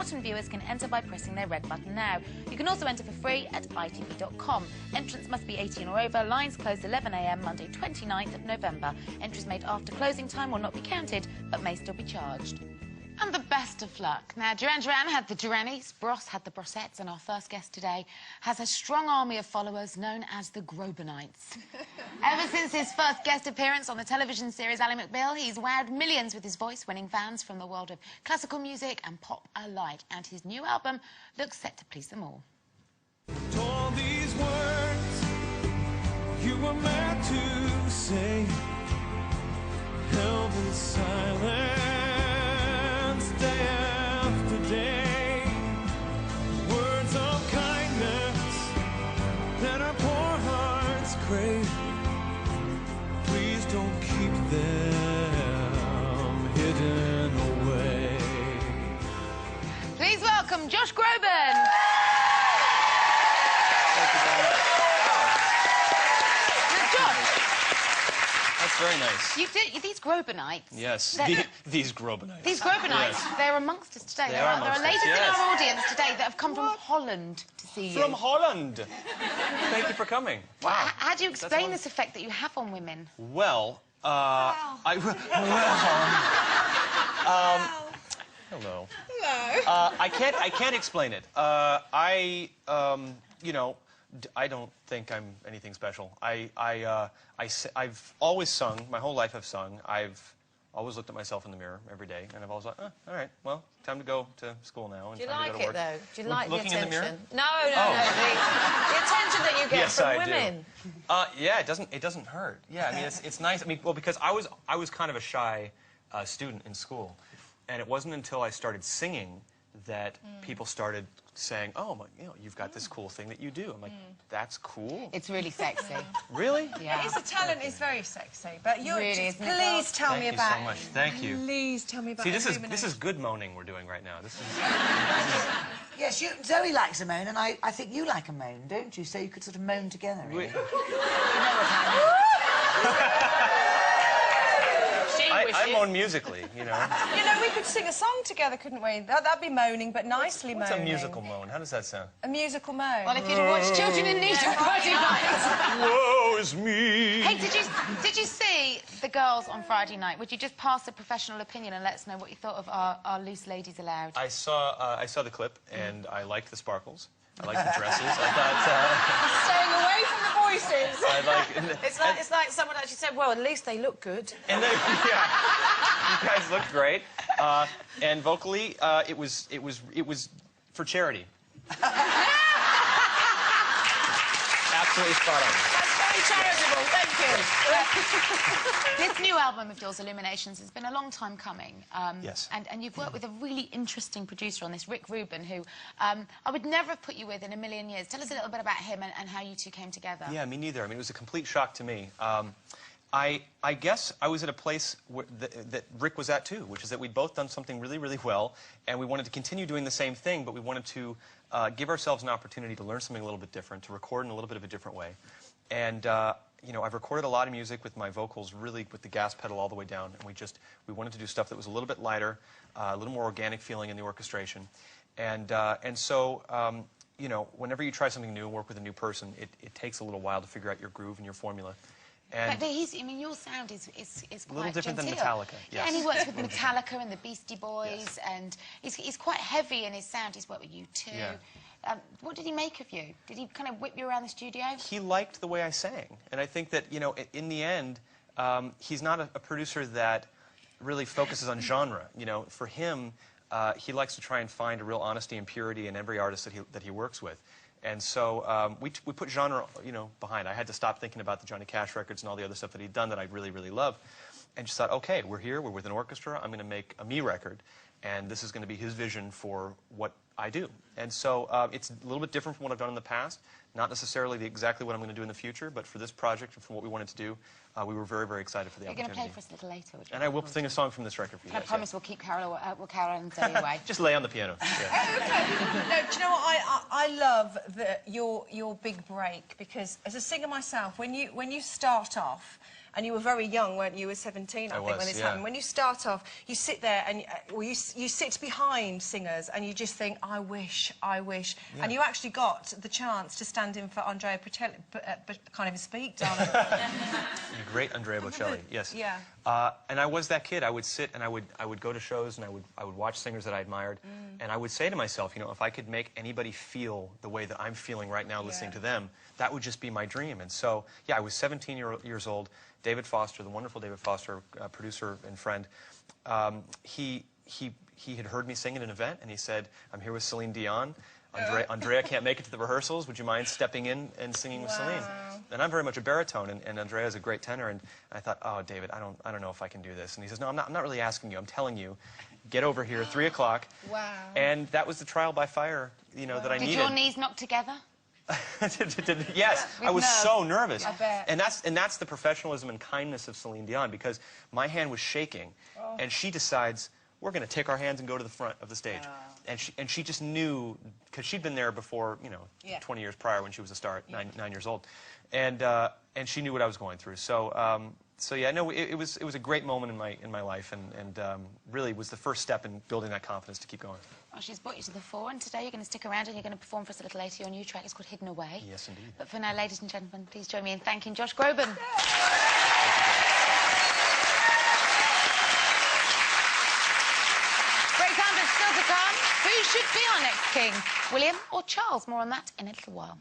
Important viewers can enter by pressing their red button now. You can also enter for free at itv.com. Entrance must be 18 or over. Lines closed 11 a.m. Monday 29th of November. Entries made after closing time will not be counted, but may still be charged. And the best of luck. Now, Duran Duran had the Duranis, Bros had the Brossettes, and our first guest today has a strong army of followers known as the Grobanites. Ever since his first guest appearance on the television series Ally McBeal, he's wowed millions with his voice, winning fans from the world of classical music and pop alike. And his new album looks set to please them all. All these words you were meant to say, held in silence. Day after day, words of kindness that our poor hearts crave. Please don't keep them hidden away. Please welcome Josh Groban. Very nice. These Grobanites. Yes, these Grobanites. These Grobanites, yes. They're amongst us today. There are ladies yes. in our audience today that have come from Holland to see you. From Holland. Thank you for coming. Wow. How do you explain this effect that you have on women? Well, hello. Hello. I can't explain it. You know, I don't think I'm anything special. I've always sung. My whole life I've sung. I've always looked at myself in the mirror every day, and I've always thought, oh, all right, well, time to go to school now. And Do you time like to go to it, work. though? Do you like looking the in attention? the mirror? No. Oh. The attention that you get yes, from I women. Do. Yeah, it doesn't hurt. Yeah, I mean, it's nice. I mean, well, because I was kind of a shy student in school, and it wasn't until I started singing that people started saying, oh, you've got this cool thing that you do. I'm like, that's cool? It's really sexy. Really? Yeah. It's a talent. It's very sexy. But you really, please tell me about. Thank you so much. Thank you. Please tell me about. See, this is good moaning we're doing right now. This is. Yes, Zoe likes a moan, and I think you like a moan, don't you? So you could sort of moan together, really. You know what I mean? I moan musically, you know. You know, we could sing a song together, couldn't we? That'd be moaning, but nicely What's moaning. a musical moan? How does that sound? A musical moan. Well, if you'd have watched Children in Need on Friday night. Woe is me. Hey, did you see the girls on Friday night? Would you just pass a professional opinion and let us know what you thought of our Loose Ladies Allowed? I saw the clip, and I liked the sparkles. I liked the dresses. I thought. Staying away from the voices. I like. It's like someone actually said, well, at least they look good. And they, yeah, you guys looked great. And vocally, it was for charity. Absolutely spot on. That's very charitable. Thank you. This new album of yours, Illuminations, has been a long time coming. Yes. And you've worked with a really interesting producer on this, Rick Rubin, who I would never have put you with in a million years. Tell us a little bit about him and how you two came together. Yeah, me neither. I mean, it was a complete shock to me. I guess I was at a place that Rick was at, too, which is that we'd both done something really, really well, and we wanted to continue doing the same thing, but we wanted to give ourselves an opportunity to learn something a little bit different, to record in a little bit of a different way. And, you know, I've recorded a lot of music with my vocals, really with the gas pedal all the way down, and we wanted to do stuff that was a little bit lighter, a little more organic feeling in the orchestration. And so, you know, whenever you try something new and work with a new person, it takes a little while to figure out your groove and your formula. And but I mean, your sound is quite a little different genteel. than Metallica. Yes. Yeah, and he works with Metallica and the Beastie Boys, yes. and he's quite heavy in his sound. He's worked with you too. Yeah. What did he make of you? Did he kind of whip you around the studio? He liked the way I sang, and I think that, you know, in the end, he's not a producer that really focuses on genre. You know, for him, he likes to try and find a real honesty and purity in every artist that he works with. And so we put genre, you know, behind. I had to stop thinking about the Johnny Cash records and all the other stuff that he'd done that I really, really love, and just thought, okay, we're here, we're with an orchestra, I'm going to make a me record, and this is going to be his vision for what I do. And so it's a little bit different from what I've done in the past, not necessarily exactly what I'm going to do in the future, but for this project and for what we wanted to do, we were very, very excited for the opportunity. You're going to play for us a little later. And I will sing a song from this record for you I guys. promise we'll keep Carol and Zoe away. Just lay on the piano. Yeah. Okay. No, do you know what? I love your big break, because as a singer myself, when you start off and you were very young, weren't you? You were 17, I think, when this happened. When you start off, you sit there and you sit behind singers and you just think, I wish. Yeah. And you actually got the chance to stand in for Andrea Bocelli, can't even speak, darling. The great Andrea Bocelli, yes. Yeah. And I was that kid. I would sit and I would go to shows and I would watch singers that I admired, and I would say to myself, you know, if I could make anybody feel the way that I'm feeling right now listening to them, that would just be my dream. And so, yeah, I was 17 years old. David Foster, the wonderful David Foster, producer and friend, he had heard me sing at an event, and he said, I'm here with Celine Dion. Andrea can't make it to the rehearsals. Would you mind stepping in and singing with Celine? And I'm very much a baritone, and Andrea is a great tenor. And I thought, oh, David, I don't know if I can do this. And he says, no, I'm not really asking you. I'm telling you, get over here, 3 o'clock. Wow. And that was the trial by fire, you know, that I needed. Did your knees knock together? Yes, I was so nervous. I bet. And that's the professionalism and kindness of Celine Dion, because my hand was shaking, and she decides, we're going to take our hands and go to the front of the stage. And she just knew, because she'd been there before, you know, 20 years prior when she was a star at 9 years old. And she knew what I was going through. So, so yeah, no, it was a great moment in my life, and really was the first step in building that confidence to keep going. Well, she's brought you to the fore, and today you're going to stick around and you're going to perform for us a little later. Your new track is called Hidden Away. Yes, indeed. But for now, ladies and gentlemen, please join me in thanking Josh Groban. Great time, but still to come. Who should be our next king? William or Charles? More on that in a little while.